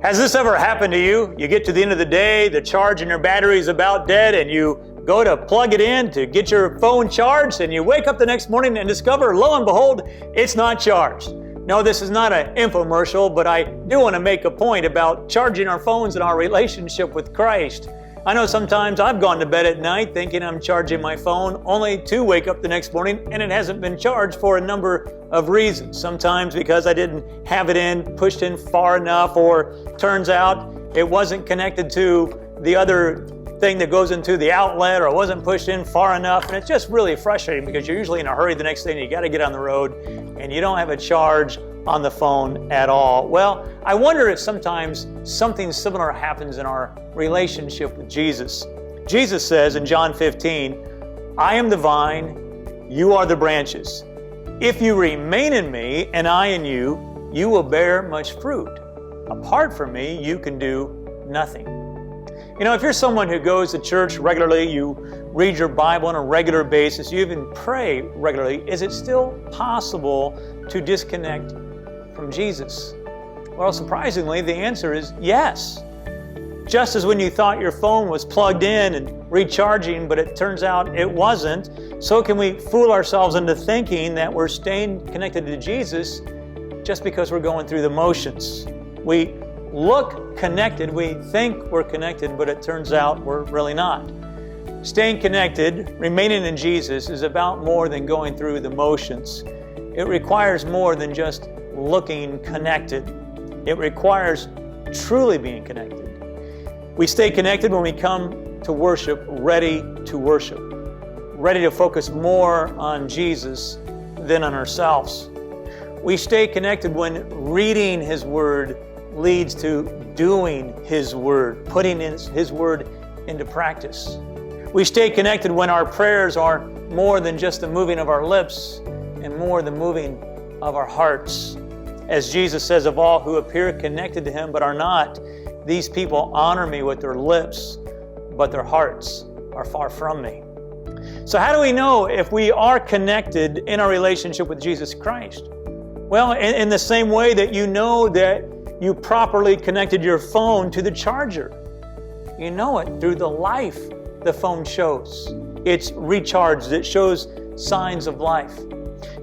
Has this ever happened to you? You get to the end of the day, the charge in your battery is about dead, and you go to plug it in to get your phone charged, and you wake up the next morning and discover, lo and behold, it's not charged. No, this is not an infomercial, but I do want to make a point about charging our phones and our relationship with Christ. I know sometimes I've gone to bed at night thinking I'm charging my phone, only to wake up the next morning and it hasn't been charged for a number of reasons. Sometimes because I didn't have it pushed in far enough, or turns out it wasn't connected to the other thing that goes into the outlet, or it wasn't pushed in far enough. And it's just really frustrating because you're usually in a hurry the next day and you got to get on the road and you don't have a charge on the phone at all. Well, I wonder if sometimes something similar happens in our relationship with Jesus. Jesus says in John 15, "I am the vine, you are the branches. If you remain in me and I in you, you will bear much fruit. Apart from me, you can do nothing." You know, if you're someone who goes to church regularly, you read your Bible on a regular basis, you even pray regularly, is it still possible to disconnect from Jesus? Well, surprisingly, the answer is yes. Just as when you thought your phone was plugged in and recharging, but it turns out it wasn't, so can we fool ourselves into thinking that we're staying connected to Jesus just because we're going through the motions. We look connected, we think we're connected, but it turns out we're really not. Staying connected, remaining in Jesus, is about more than going through the motions. It requires more than just looking connected. It requires truly being connected. We stay connected when we come to worship, ready to focus more on Jesus than on ourselves. We stay connected when reading His Word leads to doing His Word, putting His Word into practice. We stay connected when our prayers are more than just the moving of our lips and more the moving of our hearts. As Jesus says, of all who appear connected to Him but are not, these people honor me with their lips, but their hearts are far from me. So how do we know if we are connected in our relationship with Jesus Christ? Well, in the same way that you know that you properly connected your phone to the charger. You know it through the life the phone shows. It's recharged. It shows signs of life.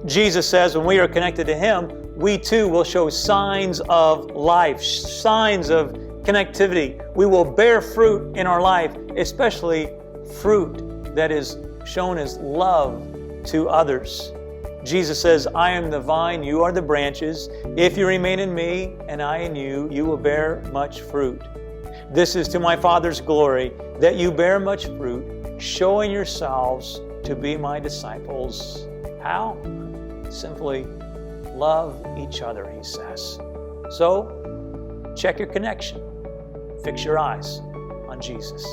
Jesus says when we are connected to Him, we too will show signs of life, signs of connectivity. We will bear fruit in our life, especially fruit that is shown as love to others. Jesus says, "I am the vine, you are the branches. If you remain in me and I in you, you will bear much fruit. This is to my Father's glory, that you bear much fruit, showing yourselves to be my disciples." How? Simply love each other, He says. So, check your connection. Fix your eyes on Jesus.